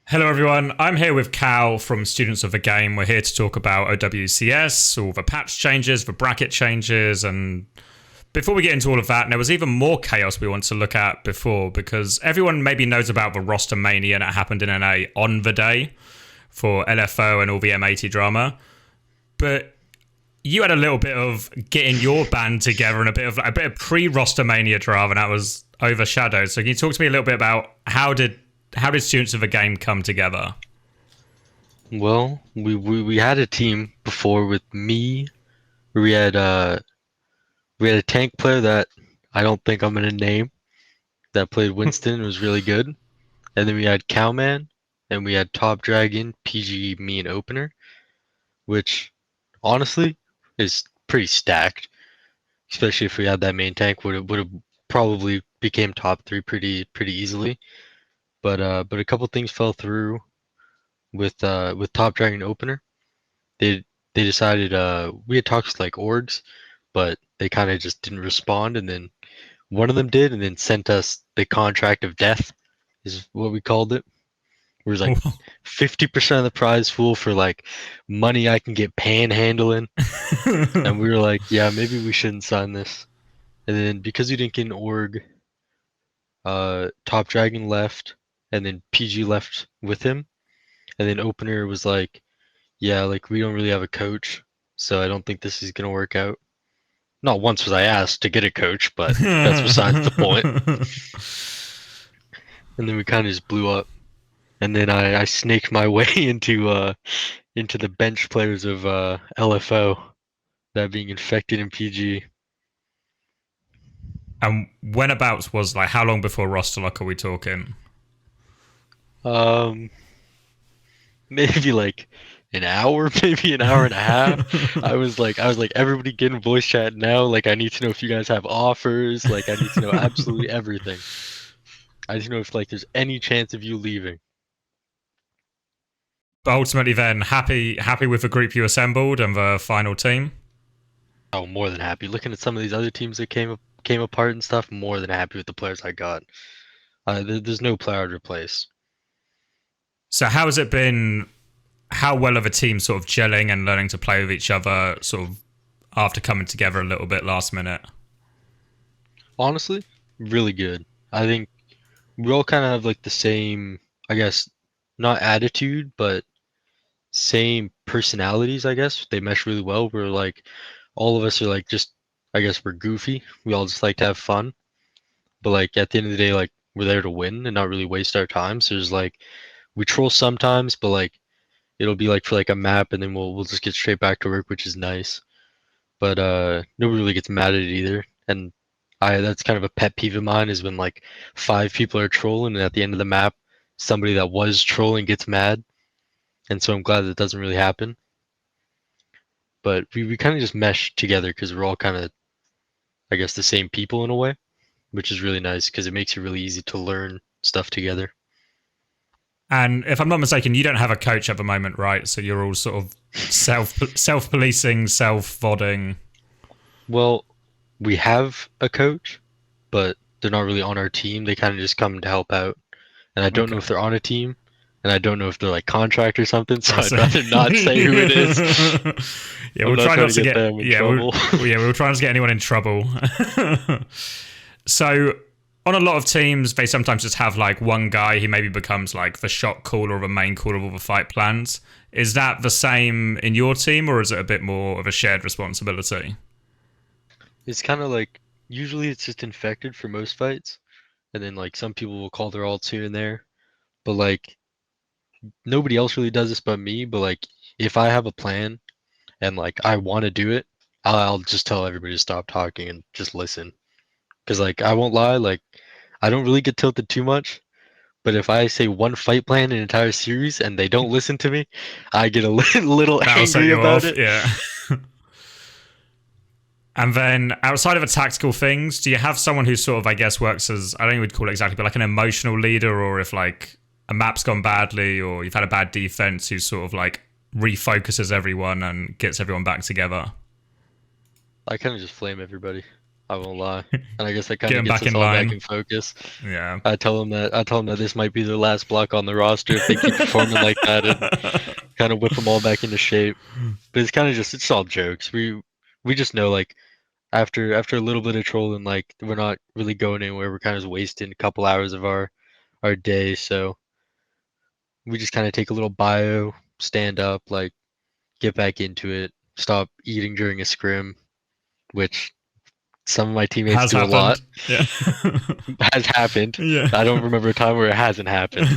Hello everyone, I'm here with Cal from Students of the Game. We're here to talk about OWCS, all the patch changes, the bracket changes, and before we get into all of that, there was even more chaos we want to look at before, because everyone maybe knows about the roster mania that happened in NA on the day for LFO and all the M80 drama, but you had a little bit of getting your band together and a bit of pre-roster mania drama that was overshadowed. So can you talk to me a little bit about how did Students of the Game come together? Well, we had a team before with me. We had we had a tank player that I don't think I'm gonna name that played Winston. It was really good. And then we had Cowman, and we had Top Dragon, PG, me, and Opener, which honestly is pretty stacked. Especially if we had that main tank, would have probably became top three pretty easily. But a couple things fell through with Top Dragon Opener. They they decided we had talks with like orgs, but they kind of just didn't respond, and then one of them did, and then sent us the contract of death, is what we called it. Where it was like 50% of the prize pool for like money I can get panhandling, and we were like, yeah, maybe we shouldn't sign this. And then because we didn't get an org, Top Dragon left, and then PG left with him, and then Opener was like, yeah, like we don't really have a coach, so I don't think this is gonna work out. Not once was I asked to get a coach, but that's besides the point. And then we kind of just blew up. And then I snaked my way into the bench players of LFO that being infected in PG. And whenabouts was like how long before roster lock are we talking? Um, maybe like an hour, maybe an hour and a half. I was like, everybody get in voice chat now. Like, I need to know if you guys have offers. Like, I need to know absolutely everything. I need to know if like there's any chance of you leaving. But ultimately, then happy with the group you assembled and the final team. Oh, more than happy. Looking at some of these other teams that came apart and stuff, more than happy with the players I got. There's no player I'd replace. So how has it been? How well have a team sort of gelling and learning to play with each other, sort of after coming together a little bit last minute? Honestly, really good. I think we all kind of have like the same, I guess, not attitude, but same personalities, I guess. They mesh really well. We're like, all of us are like just, I guess we're goofy. We all just like to have fun. But like at the end of the day, like we're there to win and not really waste our time. So there's like, we troll sometimes, but like it'll be like for like a map and then we'll just get straight back to work, which is nice. But nobody really gets mad at it either. And I that's kind of a pet peeve of mine is when like five people are trolling and at the end of the map somebody that was trolling gets mad. And so I'm glad that doesn't really happen. But we kind of just mesh together because we're all kind of, I guess, the same people in a way, which is really nice because it makes it really easy to learn stuff together. And if I'm not mistaken, you don't have a coach at the moment, right? So you're all sort of self policing, self vodding. Well, we have a coach, but they're not really on our team. They kind of just come to help out. And I don't know Okay. if they're on a team, and I don't know if they're like contract or something, so Oh, I'd rather not say who it is. Yeah, I'm we'll not try trying not to to get get. them in Yeah, trouble. we'll try not to get anyone in trouble. So, on a lot of teams, they sometimes just have like one guy who maybe becomes like the shot caller or the main caller of all the fight plans. Is that the same in your team, or is it a bit more of a shared responsibility? It's kind of like usually it's just infected for most fights, and then like some people will call their alts here and there, but like nobody else really does this but me. But like if I have a plan and like I want to do it, I'll just tell everybody to stop talking and just listen. Because like I won't lie, like I don't really get tilted too much. But if I say one fight plan in an entire series and they don't listen to me, I get a little That'll set angry you about off, it. yeah. And then outside of the tactical things, do you have someone who sort of, I guess, works as, I don't know what you'd call it exactly, but like an emotional leader, or if like a map's gone badly or you've had a bad defense, who sort of like refocuses everyone and gets everyone back together? I kind of just flame everybody. I won't lie. And I guess that kind Get of him gets back us in all back line. in focus. Yeah. I tell them that this might be their last block on the roster if they keep performing like that and kind of whip them all back into shape. But it's kind of just it's all jokes. We just know like after a little bit of trolling, like we're not really going anywhere. We're kind of just wasting a couple hours of our day. So we just kind of take a little bio, stand up, like get back into it, stop eating during a scrim, which some of my teammates Has do a lot. happened. Yeah. Has happened. Yeah. I don't remember a time where it hasn't happened.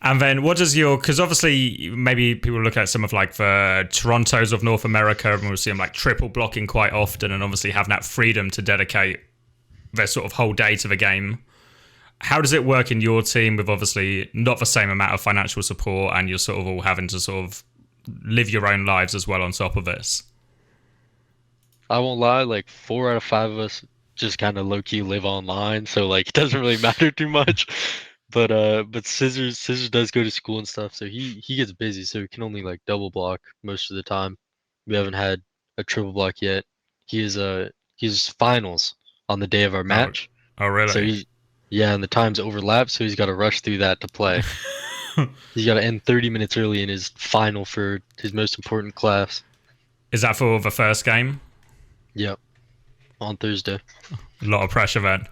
And then what does your, because obviously maybe people look at some of like the Torontos of North America and we'll see them like triple blocking quite often and obviously having that freedom to dedicate their sort of whole day to the game. How does it work in your team with obviously not the same amount of financial support and you're sort of all having to sort of live your own lives as well on top of this? I won't lie, like 4 out of 5 of us just kind of low key live online, so like it doesn't really matter too much. But Scissors does go to school and stuff, so he gets busy, so he can only like double block most of the time. We haven't had a triple block yet. He's finals on the day of our Oh, match, oh so really? yeah, and the times overlap, so he's got to rush through that to play. He's got to end 30 minutes early in his final for his most important class. Is that for the first game? Yep, on Thursday. A lot of pressure then.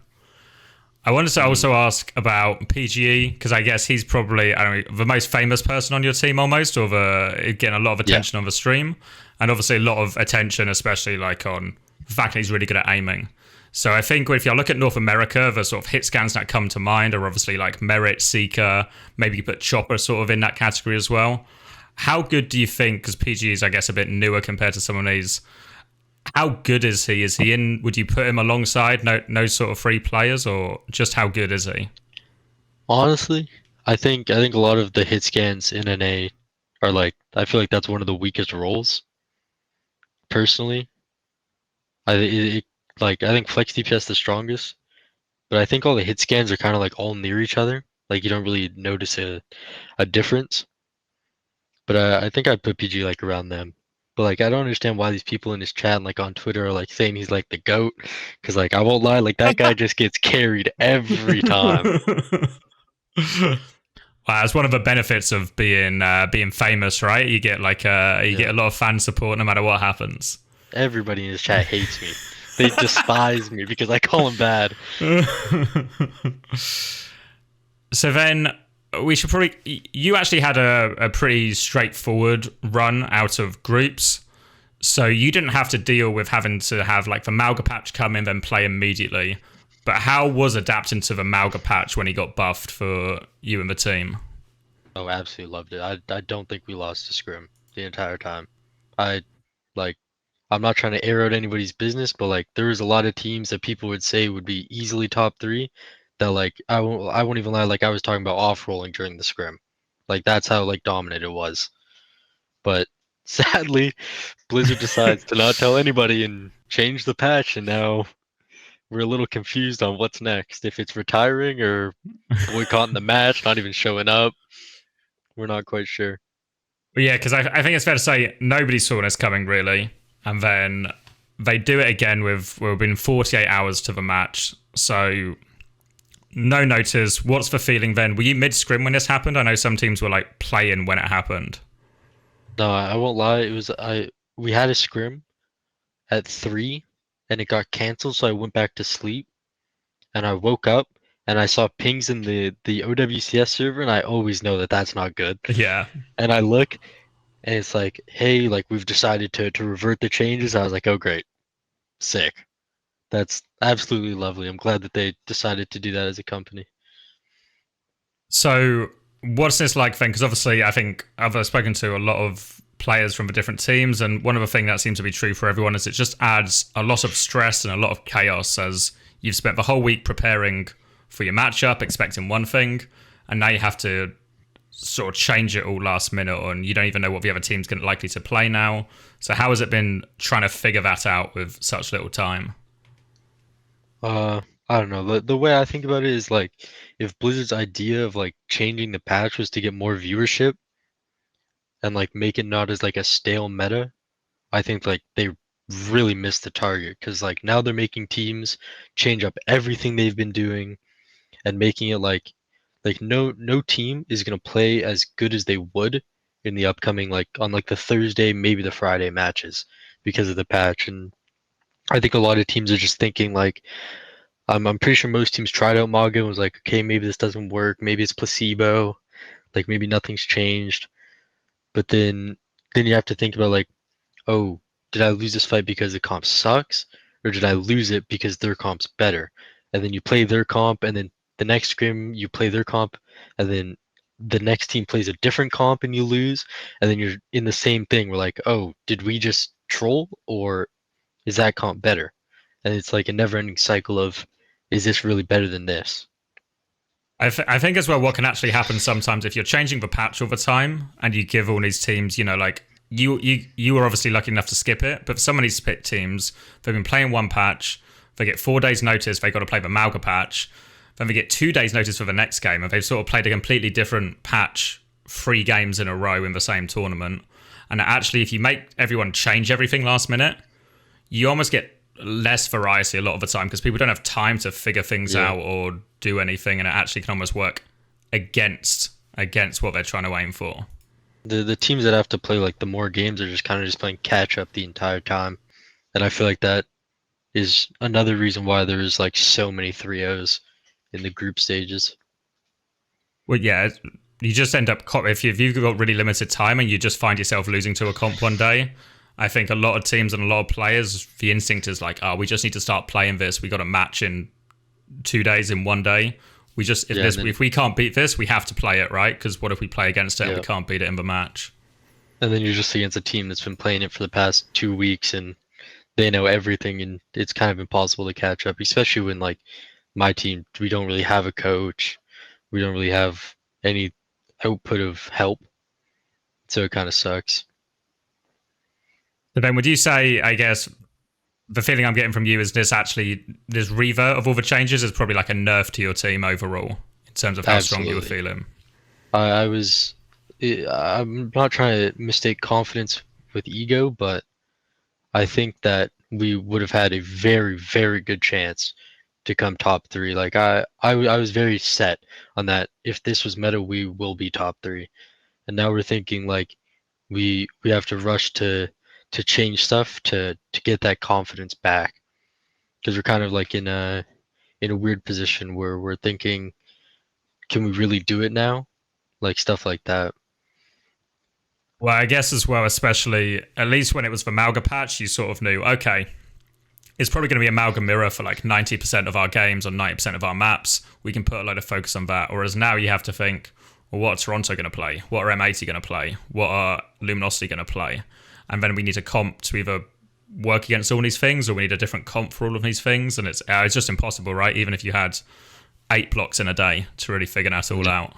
I wanted to Mm, also ask about PGE because I guess he's probably I don't know, the most famous person on your team almost, or getting a lot of yeah. attention on the stream, and obviously a lot of attention, especially like on the fact that he's really good at aiming. So I think if you look at North America, the sort of hit scans that come to mind are obviously like Merit, Seeker, maybe you put Chopper sort of in that category as well. How good do you think, because PGE is I guess a bit newer compared to some of these, how good is he? Is he in? Would you put him alongside no sort of free players, or just how good is he? Honestly, I think a lot of the hit scans in NA are like I feel like that's one of the weakest roles. Personally, I think Flex DPS the strongest, but I think all the hit scans are kind of like all near each other. Like you don't really notice a difference. But I think I'd put PG like around them. But like I don't understand why these people in his chat and like on Twitter are like saying he's like the GOAT. Cause like I won't lie, like that guy just gets carried every time. Well, it's one of the benefits of being famous, right? You get you Yeah. get a lot of fan support no matter what happens. Everybody in his chat hates me. They despise me because I call him bad. So then we should probably. You actually had a pretty straightforward run out of groups, so you didn't have to deal with having to have like the Mauga patch come in then play immediately. But how was adapting to the Mauga patch when he got buffed for you and the team? Oh, absolutely loved it. I don't think we lost to Scrim the entire time. I like I'm not trying to air out anybody's business, but like there was a lot of teams that people would say would be easily top three that like I won't even lie, like I was talking about off rolling during the Scrim. Like that's how like dominant it was. But sadly, Blizzard decides to not tell anybody and change the patch, and now we're a little confused on what's next. If it's retiring or boycotting the match, not even showing up, we're not quite sure. But yeah, because I think it's fair to say nobody saw this coming really, and then they do it again with within 48 hours to the match. So no notice. What's the feeling then? Were you mid scrim when this happened? I know some teams were like playing when it happened. No, I won't lie. It was I we had a scrim at 3 and it got canceled, so I went back to sleep and I woke up and I saw pings in the OWCS server and I always know that that's not good. Yeah. And I look and it's like, "Hey, like we've decided to revert the changes." I was like, "Oh great. Sick. That's absolutely lovely. I'm glad that they decided to do that as a company." So what's this like then? Because obviously I think I've spoken to a lot of players from the different teams, and one of the things that seems to be true for everyone is it just adds a lot of stress and a lot of chaos as you've spent the whole week preparing for your matchup, expecting one thing, and now you have to sort of change it all last minute, and you don't even know what the other team's going likely to play now. So how has it been trying to figure that out with such little time? I don't know. The way I think about it is like if Blizzard's idea of like changing the patch was to get more viewership and like make it not as like a stale meta, I think like really missed the target because like now they're making teams change up everything they've been doing and making it like no team is gonna play as good as they would in the upcoming like on like the Thursday, maybe the Friday matches because of the patch. And I think a lot of teams are just thinking like I'm pretty sure most teams tried out Mauga and was like, okay, maybe this doesn't work, maybe it's placebo, like maybe nothing's changed. But then you have to think about like, oh, did I lose this fight because the comp sucks? Or did I lose it because their comp's better? And then you play their comp, and then the next scrim you play their comp, and then the next team plays a different comp and you lose, and then you're in the same thing. We're like, oh, did we just troll or is that comp better? And it's like a never-ending cycle of, is this really better than this? I think as well, what can actually happen sometimes if you're changing the patch all the time and you give all these teams, you know, like you were obviously lucky enough to skip it, but for some of these split teams, they've been playing one patch, they get 4 days notice, they got to play the Mauga patch, then they get 2 days notice for the next game, and they've sort of played a completely different patch 3 games in a row in the same tournament. And actually, if you make everyone change everything last minute, you almost get less variety a lot of the time because people don't have time to figure things out or do anything, and it actually can almost work against what they're trying to aim for. The teams that have to play like the more games are just kind of just playing catch up the entire time, and I feel like that is another reason why there's like so many 3-0s in the group stages. Well, yeah, you just end up if you've got really limited time and you just find yourself losing to a comp one day. I think a lot of teams and a lot of players, the instinct is like, oh, we just need to start playing this. We got a match in 2 days, in 1 day. We just if we can't beat this, we have to play it, right? Because what if we play against it and we can't beat it in the match? And then you're just against a team that's been playing it for the past 2 weeks and they know everything, and it's kind of impossible to catch up, especially when like my team, we don't really have a coach. We don't really have any output of help. So it kind of sucks. So then would you say, I guess, the feeling I'm getting from you is this Reaver of all the changes is probably like a nerf to your team overall in terms of how strong you were feeling? I'm not trying to mistake confidence with ego, but I think that we would have had a very, very good chance to come top 3. Like I was very set on that. If this was meta, we will be top 3. And now we're thinking like we have to rush to change stuff to get that confidence back, because we're kind of like in a weird position where we're thinking, can we really do it now? Like stuff like that. Well, I guess as well, especially at least when it was the Mauga patch, you sort of knew, okay, it's probably going to be a Mauga mirror for like 90% of our games on 90% of our maps. We can put a lot of focus on that. Whereas now you have to think, well, what are Toronto going to play? What are M80 going to play? What are Luminosity going to play? And then we need a comp to either work against all these things, or we need a different comp for all of these things. And it's just impossible, right? Even if you had 8 blocks in a day to really figure that all out.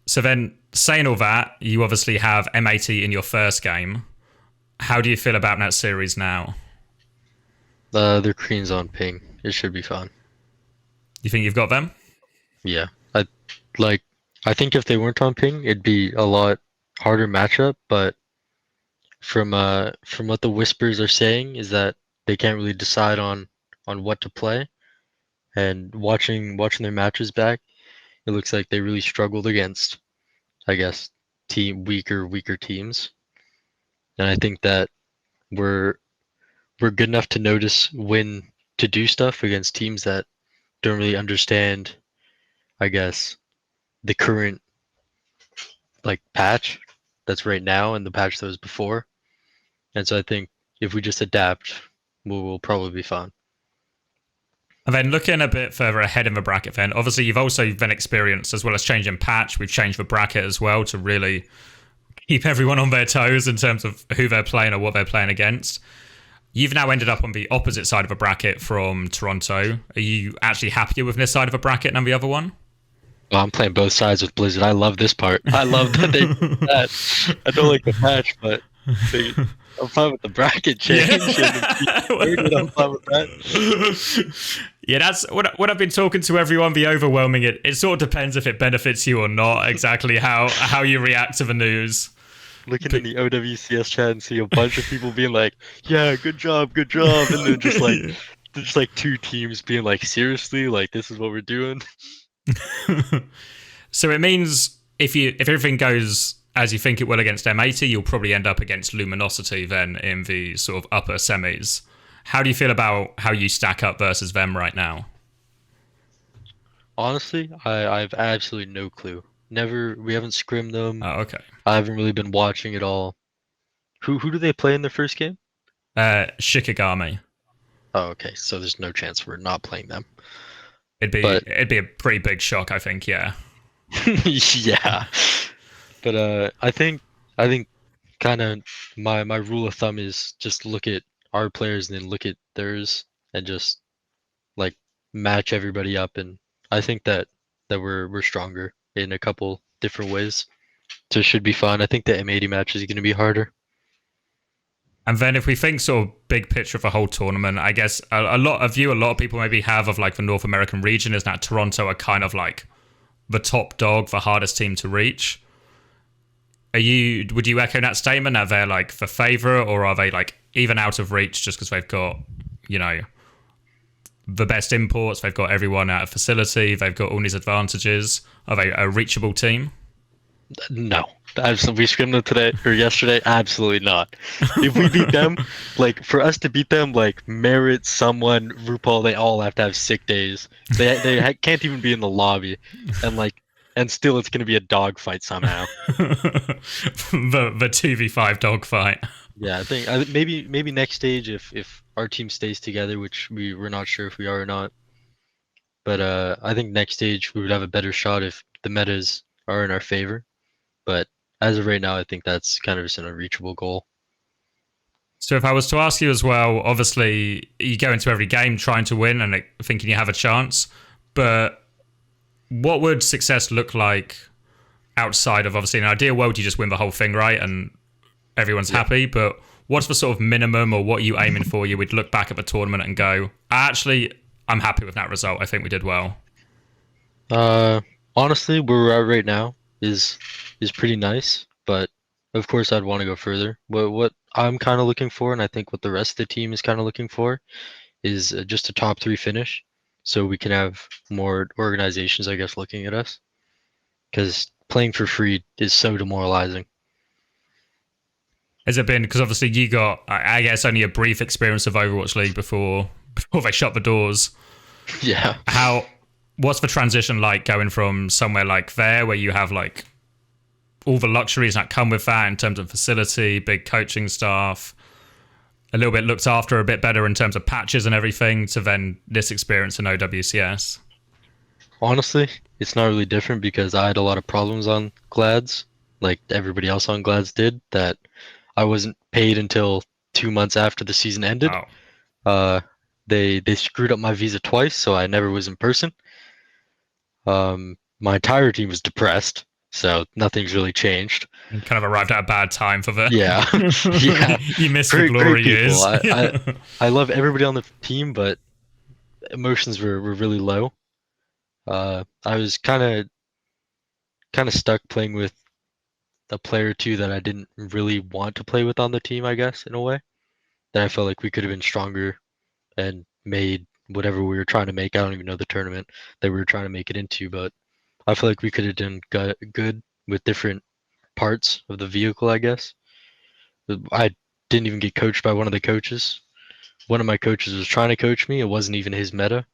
So then, saying all that, you obviously have M80 in your first game. How do you feel about that series now? They're Koreans on ping. It should be fun. You think you've got them? Yeah. I think if they weren't on ping, it'd be a lot harder matchup, but from what the whispers are saying is that they can't really decide on what to play. And watching their matches back, it looks like they really struggled against, I guess, weaker teams. And I think that we're good enough to notice when to do stuff against teams that don't really understand, I guess, the current like patch that's right now and the patch that was before. And so I think if we just adapt, we'll probably be fine. And then looking a bit further ahead in the bracket, then obviously you've also been experienced as well as changing patch. We've changed the bracket as well to really keep everyone on their toes in terms of who they're playing or what they're playing against. You've now ended up on the opposite side of a bracket from Toronto. Are you actually happier with this side of a bracket than the other one? Well, I'm playing both sides with Blizzard. I love this part. I love that they did that. I don't like the patch, but I'm fine with the bracket change. I'm fine with that. Yeah, that's what I've been talking to everyone. The overwhelming it sort of depends if it benefits you or not. Exactly how you react to the news. looking But in the OWCS chat and see a bunch of people being like, "Yeah, good job," and then just like there's like two teams being like, "Seriously, like this is what we're doing." so it means if everything goes as you think it will against M80, you'll probably end up against Luminosity then in the sort of upper semis. How do you feel about how you stack up versus them right now? Honestly, I've absolutely no clue. We haven't scrimmed them. Oh, okay. I haven't really been watching it all. Who do they play in their first game? Shikigami. Oh, okay, so there's no chance we're not playing them. But It'd be a pretty big shock, I think. Yeah. yeah, but I think kind of my rule of thumb is just look at our players and then look at theirs and just like match everybody up, and I think that we're stronger in a couple different ways. So it should be fun. I think the M80 match is going to be harder. And then if we think sort of big picture of the whole tournament, I guess a lot of people maybe have of like the North American region is that Toronto are kind of like the top dog, the hardest team to reach. Would you echo that statement that they're like the favourite, or are they like even out of reach just because they've got, you know, the best imports, they've got everyone at a facility, they've got all these advantages? Are they a reachable team? No, absolutely. We scrimmed them today or yesterday. Absolutely not. If we beat them, like for us to beat them, like Merit, someone, RuPaul, they all have to have sick days. Can't even be in the lobby, and still it's gonna be a dogfight somehow. the 2v5 dogfight. Yeah, I think maybe next stage if our team stays together, which we're not sure if we are or not. But I think next stage we would have a better shot if the metas are in our favor. But as of right now, I think that's kind of just an unreachable goal. So if I was to ask you as well, obviously you go into every game trying to win and thinking you have a chance, but what would success look like outside of, obviously, in an ideal world you just win the whole thing, right, and everyone's happy, but what's the sort of minimum, or what are you aiming for? You would look back at the tournament and go, actually, I'm happy with that result. I think we did well. Honestly, where we're at right now is pretty nice, but of course I'd want to go further. What I'm kind of looking for, and I think what the rest of the team is kind of looking for, is just a top 3 finish, so we can have more organizations, I guess, looking at us. Because playing for free is so demoralizing. Has it been, because obviously you got, I guess, only a brief experience of Overwatch League before they shut the doors. Yeah. What's the transition like going from somewhere like there where you have like all the luxuries that come with that in terms of facility, big coaching staff, a little bit looked after, a bit better in terms of patches and everything, to then this experience in OWCS? Honestly, it's not really different because I had a lot of problems on Glads, like everybody else on Glads did, that I wasn't paid until 2 months after the season ended. Oh. They screwed up my visa twice, so I never was in person. My entire team was depressed, so nothing's really changed. You kind of arrived at a bad time for the... Yeah. Yeah. You missed the glory years. I love everybody on the team, but emotions were really low. I was kind of stuck playing with a player or two that I didn't really want to play with on the team, I guess, in a way. That I felt like we could have been stronger and made whatever we were trying to make. I don't even know the tournament that we were trying to make it into, but I feel like we could have done good with different parts of the vehicle, I guess. I didn't even get coached by one of the coaches. One of my coaches was trying to coach me. It wasn't even his meta.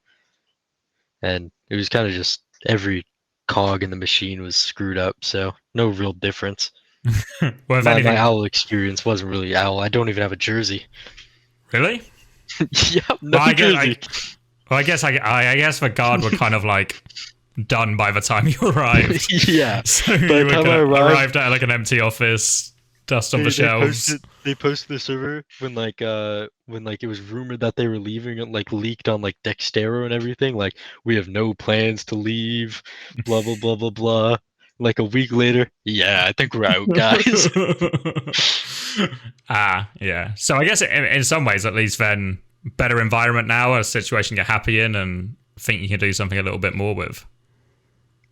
And it was kind of just every cog in the machine was screwed up, so no real difference. Well, if my OWL experience wasn't really OWL. I don't even have a jersey. Really? Yeah, no jersey. I guess the guard were kind of like done by the time you arrived. Yeah. So you arrived at like an empty office, dust on the shelves. They posted the server when it was rumored that they were leaving, and like leaked on like Dextero and everything. Like, we have no plans to leave. Blah blah blah blah blah. Like a week later, yeah, I think we're out, guys. Yeah. So I guess in some ways, at least, then better environment now, a situation you're happy in, and think you can do something a little bit more with.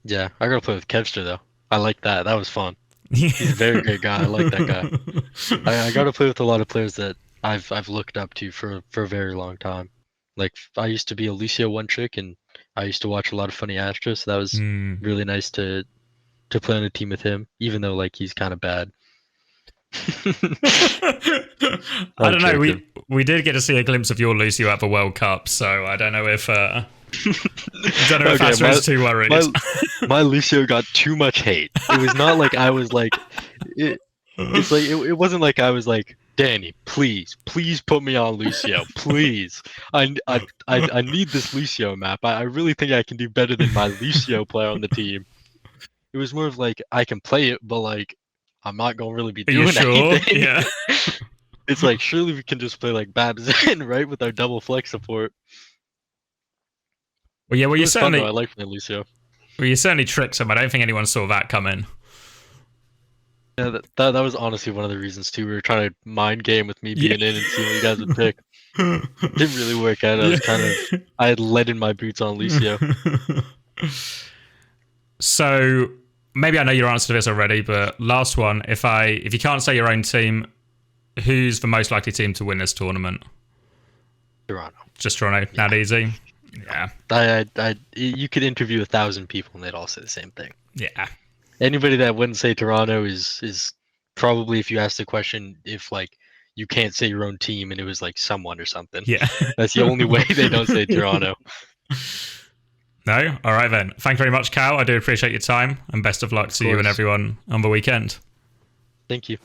Yeah, I gotta play with Kevster though. I like that. That was fun. He's a very great guy. I like that guy. I got to play with a lot of players that I've looked up to for a very long time. Like I used to be a Lucio one trick, and I used to watch a lot of Funny Astros. So that was really nice to play on a team with him, even though like he's kind of bad. I don't know. We did get to see a glimpse of your Lucio at the World Cup, so I don't know if Astro is too worried. My Lucio got too much hate. It was not like I was like, it wasn't like I was like, Danny, please put me on Lucio, please. I need this Lucio map. I really think I can do better than my Lucio player on the team. It was more of like I can play it, but like I'm not gonna really be doing anything. Yeah. It's like surely we can just play like Babs-In, right, with our double flex support. Well, yeah. Well, you certainly. I like playing Lucio. Well, you certainly tricked him. I don't think anyone saw that coming. Yeah, that was honestly one of the reasons too. We were trying to mind game with me being in and seeing what you guys would pick. Didn't really work out. I had lead in my boots on Lucio. So maybe I know your answer to this already, but last one. If you can't say your own team, who's the most likely team to win this tournament? Toronto. Just Toronto. Not easy. Yeah. You could interview 1,000 people and they'd all say the same thing. Yeah. Anybody that wouldn't say Toronto is probably, if you ask the question, if like you can't say your own team and it was like someone or something. Yeah. That's the only way they don't say Toronto. No? All right then. Thank you very much, Cal. I do appreciate your time, and best of luck to you and everyone on the weekend. Thank you.